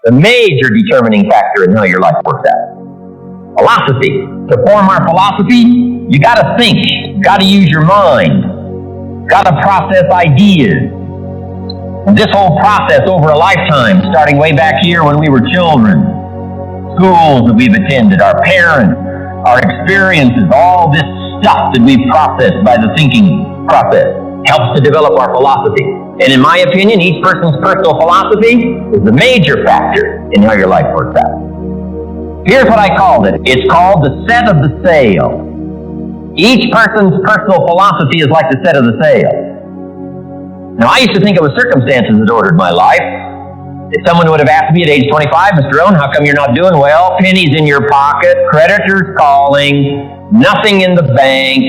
the major determining factor in how your life works out. Philosophy. To form our philosophy, you got to think. You got to use your mind. Got to process ideas. And this whole process over a lifetime, starting way back here when we were children, schools that we've attended, our parents, our experiences, all this stuff that we've processed by the thinking process helps to develop our philosophy. And in my opinion, each person's personal philosophy is the major factor in how your life works out. Here's what I called it. It's called the set of the sail. Each person's personal philosophy is like the set of the sail. Now, I used to think it was circumstances that ordered my life. If someone would have asked me at age 25, Mr. Rohn, how come you're not doing well? Pennies in your pocket, creditors calling, nothing in the bank,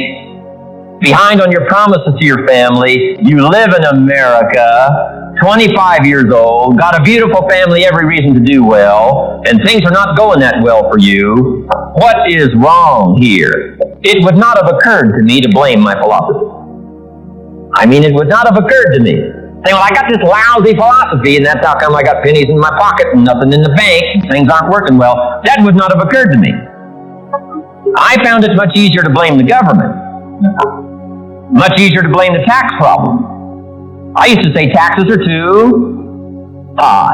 behind on your promises to your family, you live in America, 25 years old, got a beautiful family, every reason to do well, and things are not going that well for you. What is wrong here? It would not have occurred to me to blame my philosophy. I mean, it would not have occurred to me. Saying, well, I got this lousy philosophy, and that's how come I got pennies in my pocket and nothing in the bank, and things aren't working well. That would not have occurred to me. I found it much easier to blame the government. Much easier to blame the tax problem. I used to say taxes are too high.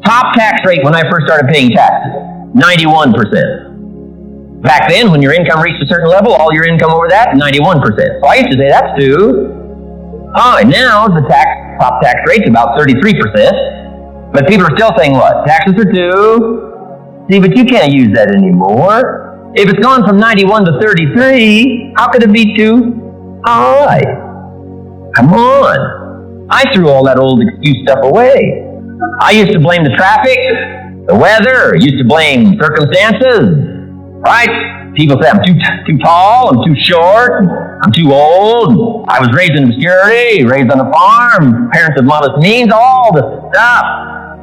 Top tax rate when I first started paying taxes, 91%. Back then, when your income reached a certain level, all your income over that, 91%. So I used to say that's too high. Now the top tax rate's about 33%. But people are still saying what? Taxes are too. See, but you can't use that anymore. If it's gone from 91 to 33, how could it be too high? Come on. I threw all that old excuse stuff away. I used to blame the traffic, the weather, used to blame circumstances, right? People say I'm too tall, I'm too short, I'm too old, I was raised in obscurity, raised on a farm, parents of modest means, all this stuff.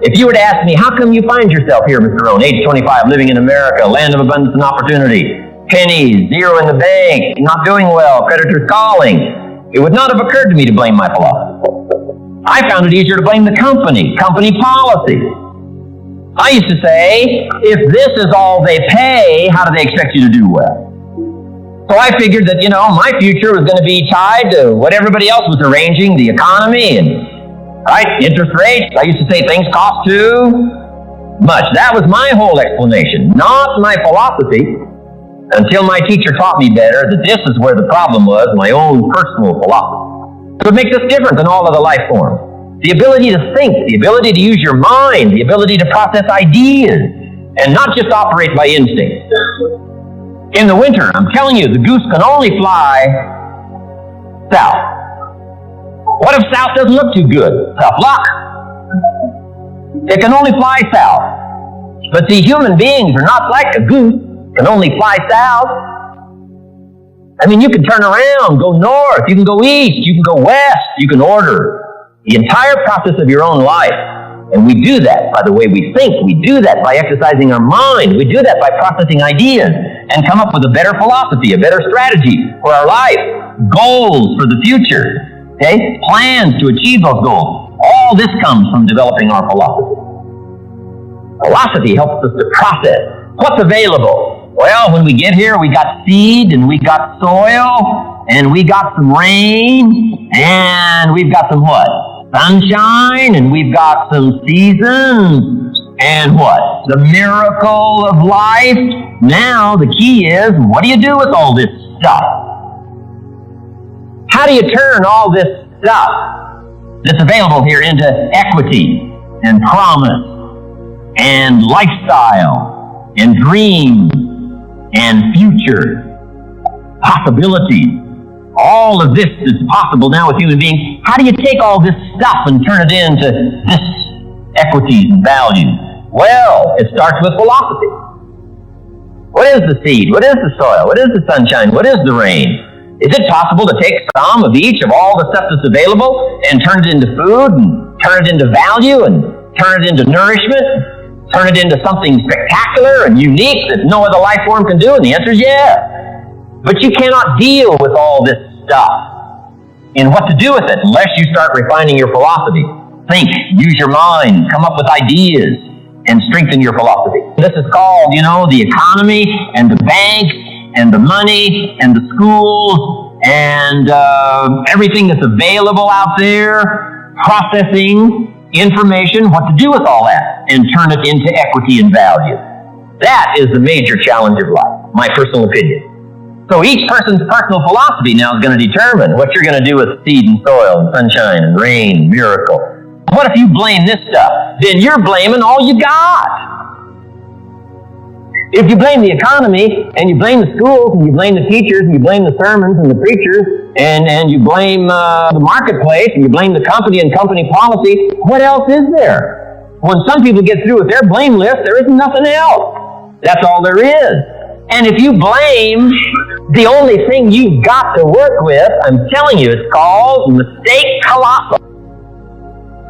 If you were to ask me, how come you find yourself here, Mr. Rohn, age 25, living in America, land of abundance and opportunity, pennies, zero in the bank, not doing well, creditors calling, it would not have occurred to me to blame my philosophy. I found it easier to blame the company policy. I used to say, if this is all they pay, how do they expect you to do well? So I figured that, my future was going to be tied to what everybody else was arranging, the economy and, right, interest rates. I used to say things cost too much. That was my whole explanation, not my philosophy, until my teacher taught me better that this is where the problem was, my own personal philosophy. So it makes us different than all other life forms. The ability to think, the ability to use your mind, the ability to process ideas, and not just operate by instinct. In the winter, I'm telling you, the goose can only fly south. What if south doesn't look too good? Tough luck. It can only fly south. But see, human beings are not like a goose, can only fly south. I mean, you can turn around, go north, you can go east, you can go west, you can order the entire process of your own life. And we do that by the way we think. We do that by exercising our mind. We do that by processing ideas and come up with a better philosophy, a better strategy for our life, goals for the future, okay? Plans to achieve those goals. All this comes from developing our philosophy. Philosophy helps us to process what's available. Well, when we get here, we got seed, and we got soil, and we got some rain, and we've got some what? Sunshine, and we've got some seasons, and what? The miracle of life. Now, the key is, what do you do with all this stuff? How do you turn all this stuff that's available here into equity, and promise, and lifestyle, and dreams, and future possibilities? All of this is possible now with human beings. How do you take all this stuff and turn it into this equities and values? Well, it starts with philosophy. What is the seed? What is the soil? What is the sunshine? What is the rain? Is it possible to take some of each of all the stuff that's available and turn it into food and turn it into value and turn it into nourishment? Turn it into something spectacular and unique that no other life form can do? And the answer is yes. But you cannot deal with all this stuff and what to do with it unless you start refining your philosophy. Think, use your mind, come up with ideas, and strengthen your philosophy. This is called, the economy and the banks and the money and the schools and everything that's available out there, processing information, what to do with all that, and turn it into equity and value. That is the major challenge of life, my personal opinion. So each person's personal philosophy now is going to determine what you're going to do with seed and soil and sunshine and rain and miracle. What if you blame this stuff? Then you're blaming all you got. If you blame the economy, and you blame the schools, and you blame the teachers, and you blame the sermons and the preachers, and you blame the marketplace, and you blame the company and company policy, what else is there? When some people get through with their blame list, there isn't nothing else. That's all there is. And if you blame the only thing you've got to work with, I'm telling you, it's called mistake colossal.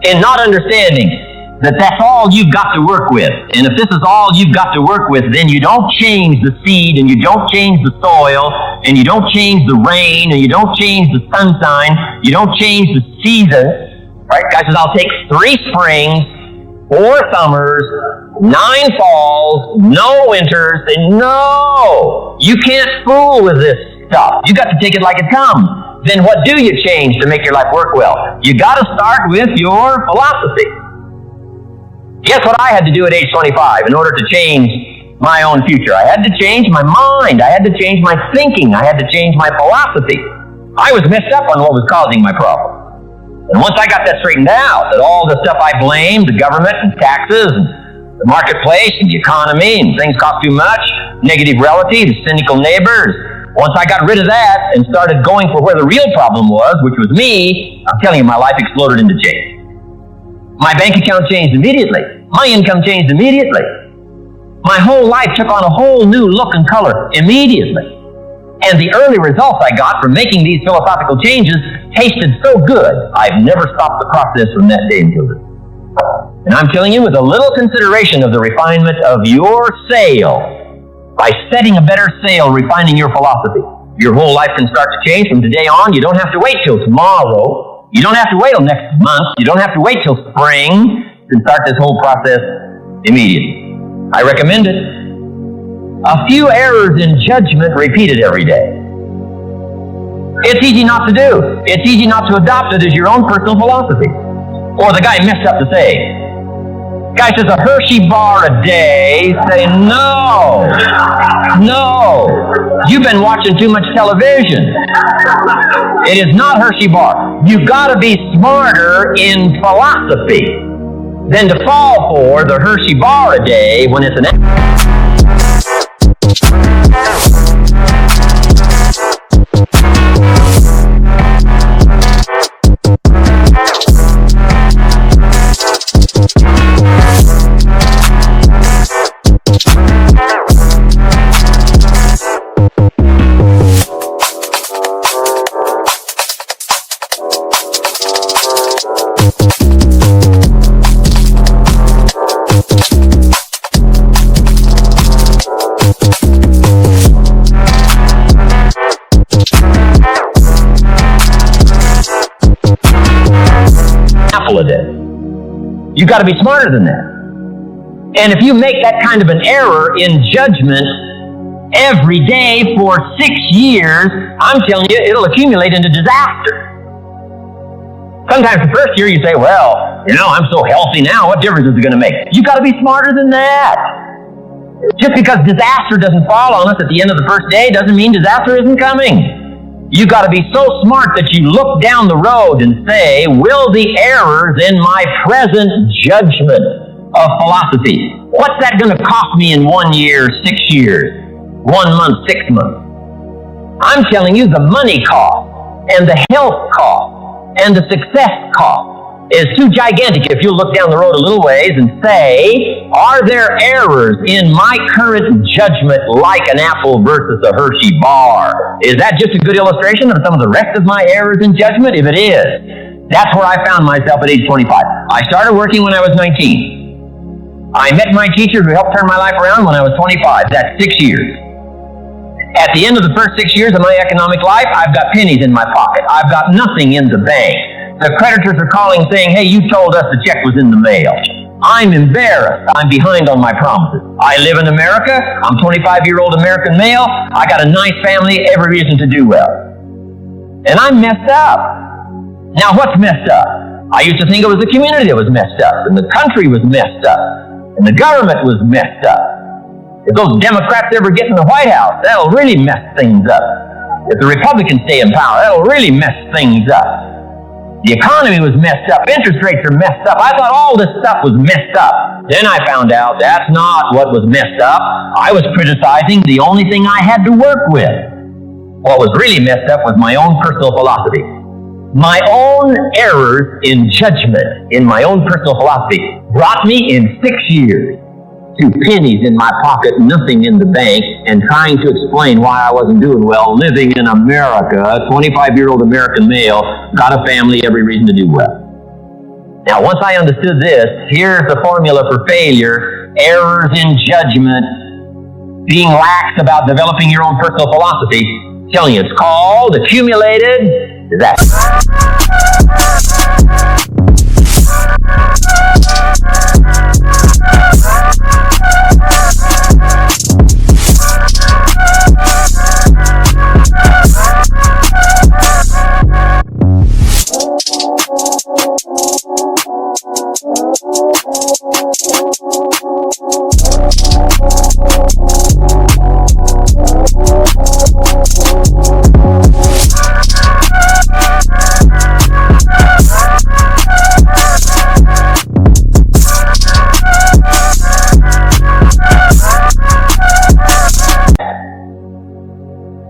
In not understanding that that's all you've got to work with. And if this is all you've got to work with, then you don't change the seed, and you don't change the soil, and you don't change the rain, and you don't change the sunshine, you don't change the season. Right? Guys says, I'll take 3 springs, 4 summers, 9 falls, no winters. And no! You can't fool with this stuff. You got to take it like it comes. Then what do you change to make your life work well? You got to start with your philosophy. Guess what I had to do at age 25 in order to change my own future? I had to change my mind. I had to change my thinking. I had to change my philosophy. I was messed up on what was causing my problem. And once I got that straightened out, that all the stuff I blamed, the government and taxes and the marketplace and the economy and things cost too much, negative relatives, cynical neighbors, once I got rid of that and started going for where the real problem was, which was me, I'm telling you, my life exploded into change. My bank account changed immediately. My income changed immediately. My whole life took on a whole new look and color immediately. And the early results I got from making these philosophical changes tasted so good, I've never stopped the process from that day until this. And I'm telling you, with a little consideration of the refinement of your sail, by setting a better sail, refining your philosophy, your whole life can start to change from today on. You don't have to wait till tomorrow. You don't have to wait till next month. You don't have to wait till spring to start this whole process immediately. I recommend it. A few errors in judgment repeated every day. It's easy not to do. It's easy not to adopt it as your own personal philosophy. Or the guy messed up to say, guy says a Hershey bar a day, say no. You've been watching too much television. It is not Hershey bar. You've got to be smarter in philosophy than to fall for the Hershey bar a day when it's an... A day. You've got to be smarter than that. And if you make that kind of an error in judgment every day for 6 years, I'm telling you, it'll accumulate into disaster. Sometimes the first year you say, well, I'm so healthy now, what difference is it going to make? You've got to be smarter than that. Just because disaster doesn't fall on us at the end of the first day doesn't mean disaster isn't coming. You've got to be so smart that you look down the road and say, will the errors in my present judgment of philosophy, what's that going to cost me in 1 year, 6 years, 1 month, 6 months? I'm telling you, the money cost and the health cost and the success cost is too gigantic if you look down the road a little ways and say, are there errors in my current judgment like an apple versus a Hershey bar? Is that just a good illustration of some of the rest of my errors in judgment? If it is, that's where I found myself at age 25. I started working when I was 19. I met my teacher who helped turn my life around when I was 25. That's 6 years. At the end of the first 6 years of my economic life, I've got pennies in my pocket. I've got nothing in the bank. The creditors are calling saying, hey, you told us the check was in the mail. I'm embarrassed. I'm behind on my promises. I live in America. I'm a 25-year-old American male. I got a nice family, every reason to do well. And I'm messed up. Now, what's messed up? I used to think it was the community that was messed up, and the country was messed up, and the government was messed up. If those Democrats ever get in the White House, that'll really mess things up. If the Republicans stay in power, that'll really mess things up. The economy was messed up. Interest rates are messed up. I thought all this stuff was messed up. Then I found out that's not what was messed up. I was criticizing the only thing I had to work with. What was really messed up was my own personal philosophy. My own errors in judgment in my own personal philosophy brought me in 6 years to pennies in my pocket, nothing in the bank, and trying to explain why I wasn't doing well living in America. A 25-year-old American male, got a family, every reason to do well. Now, once I understood this, here's the formula for failure: errors in judgment, being lax about developing your own personal philosophy. I'm telling you, it's called accumulated disaster.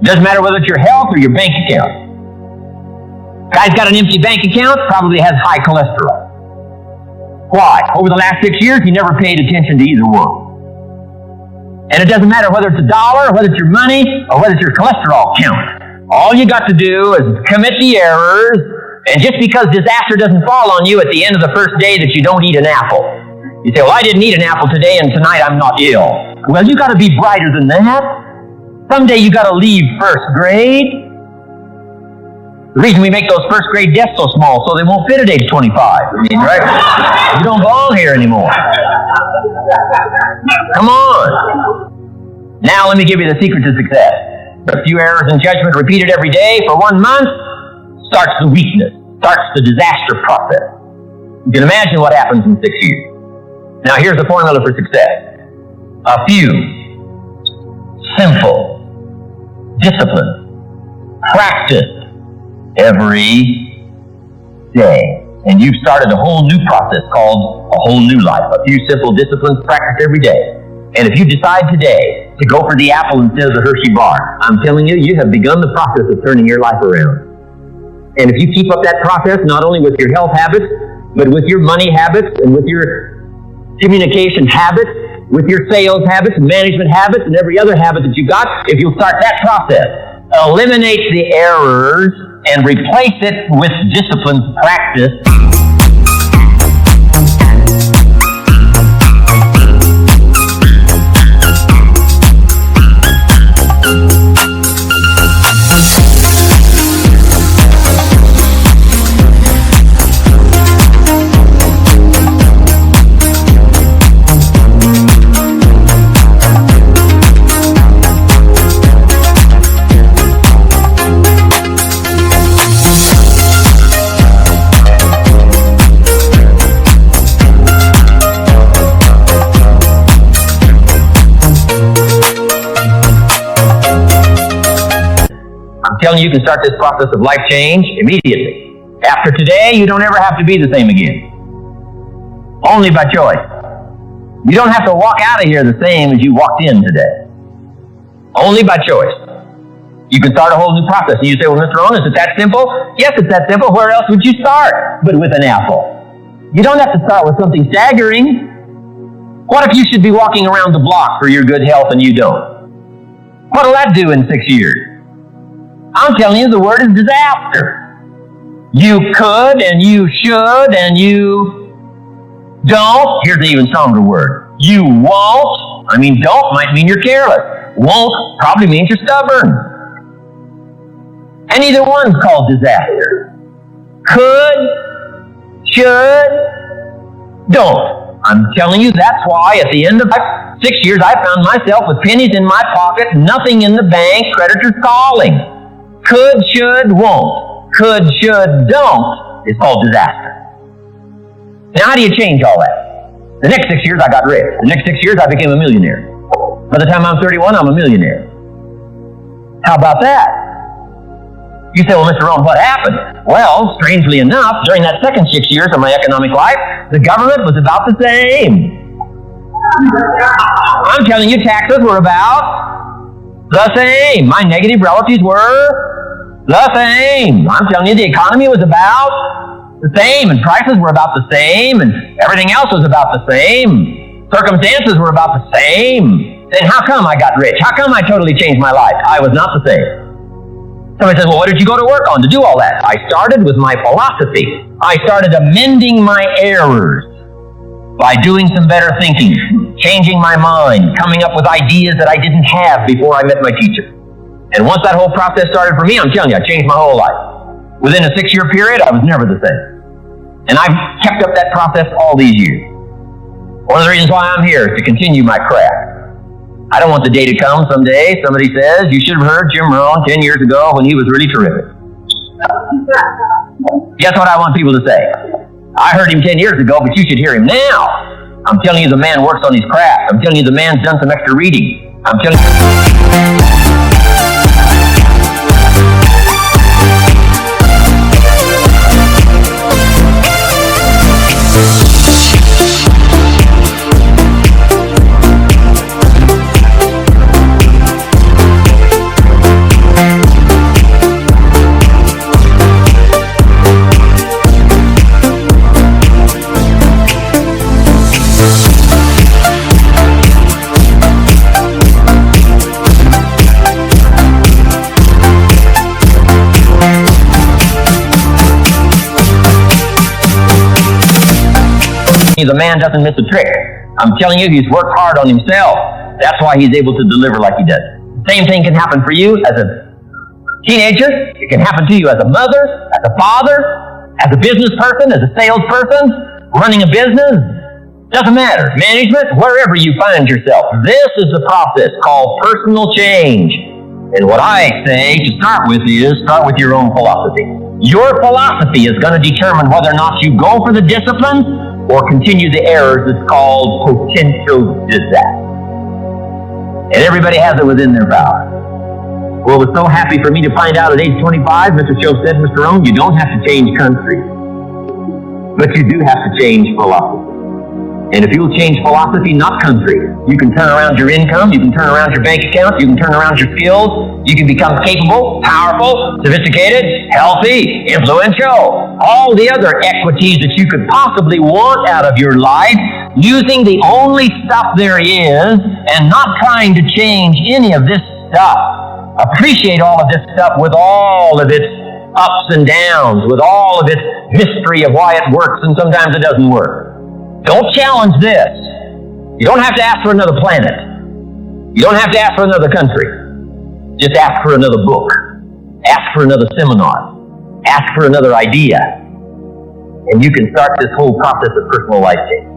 Doesn't matter whether it's your health or your bank account. Guy's got an empty bank account, probably has high cholesterol. Why? Over the last 6 years, he never paid attention to either one. And it doesn't matter whether it's a dollar, whether it's your money, or whether it's your cholesterol count. All you got to do is commit the errors, and just because disaster doesn't fall on you at the end of the first day that you don't eat an apple. You say, well, I didn't eat an apple today, and tonight I'm not ill. Well, you got to be brighter than that. Someday you got to leave first grade. The reason we make those first grade desks so small so they won't fit at age 25. Right? You don't belong here anymore. Come on. Now let me give you the secret to success. A few errors in judgment repeated every day for 1 month starts the weakness, starts the disaster process. You can imagine what happens in 6 years. Now here's the formula for success. A few simple discipline, practice every day. And you've started a whole new process called a whole new life. A few simple disciplines practiced every day. And if you decide today to go for the apple instead of the Hershey bar, I'm telling you, you have begun the process of turning your life around. And if you keep up that process, not only with your health habits, but with your money habits and with your communication habits, with your sales habits and management habits and every other habit that you got, if you'll start that process, eliminate the errors and replace it with disciplined practice. Telling you can start this process of life change immediately. After today, you don't ever have to be the same again. Only by choice. You don't have to walk out of here the same as you walked in today. Only by choice. You can start a whole new process. And you say, well, Mr. Rohn, is it that simple? Yes, it's that simple. Where else would you start but with an apple? You don't have to start with something staggering. What if you should be walking around the block for your good health and you don't? What'll that do in 6 years? I'm telling you, the word is disaster. You could, and you should, and you don't. Here's an even stronger word. You won't. Don't might mean you're careless. Won't probably means you're stubborn. And either one's called disaster. Could, should, don't. I'm telling you, that's why at the end of 6 years, I found myself with pennies in my pocket, nothing in the bank, creditors calling. Could, should, won't. Could, should, don't is called disaster. Now, how do you change all that? The next 6 years, I got rich. The next 6 years, I became a millionaire. By the time I'm 31, I'm a millionaire. How about that? You say, well, Mr. Rohn, what happened? Well, strangely enough, during that second 6 years of my economic life, the government was about the same. I'm telling you, taxes were about the same. My negative relatives were the same. I'm telling you, the economy was about the same, and prices were about the same, and everything else was about the same. Circumstances were about the same. Then how come I got rich? How come I totally changed my life? I was not the same. Somebody says, well, what did you go to work on to do all that? I started with my philosophy. I started amending my errors by doing some better thinking, changing my mind, coming up with ideas that I didn't have before I met my teacher. And once that whole process started for me, I'm telling you, I changed my whole life. Within a 6-year period, I was never the same. And I've kept up that process all these years. One of the reasons why I'm here is to continue my craft. I don't want the day to come someday somebody says, you should have heard Jim Rohn 10 years ago when he was really terrific. Guess what I want people to say? I heard him 10 years ago, but you should hear him now. I'm telling you, the man works on his craft. I'm telling you, the man's done some extra reading. I'm telling you... The man doesn't miss a trick. I'm telling you, he's worked hard on himself. That's why he's able to deliver like he does. Same thing can happen for you as a teenager. It can happen to you as a mother, as a father, as a business person, as a salesperson, running a business. Doesn't matter. Management, wherever you find yourself. This is the process called personal change. And what I say to start with is, start with your own philosophy. Your philosophy is going to determine whether or not you go for the disciplines or continue the errors that's called potential disaster. And everybody has it within their power. Well, it was so happy for me to find out at age 25, Mr. Show said, Mr. Rohn, you don't have to change country, but you do have to change philosophy. And if you'll change philosophy, not country, you can turn around your income, you can turn around your bank account, you can turn around your skills, you can become capable, powerful, sophisticated, healthy, influential, all the other equities that you could possibly want out of your life, using the only stuff there is and not trying to change any of this stuff. Appreciate all of this stuff with all of its ups and downs, with all of its history of why it works and sometimes it doesn't work. Don't challenge this. You don't have to ask for another planet. You don't have to ask for another country. Just ask for another book. Ask for another seminar. Ask for another idea. And you can start this whole process of personal life change.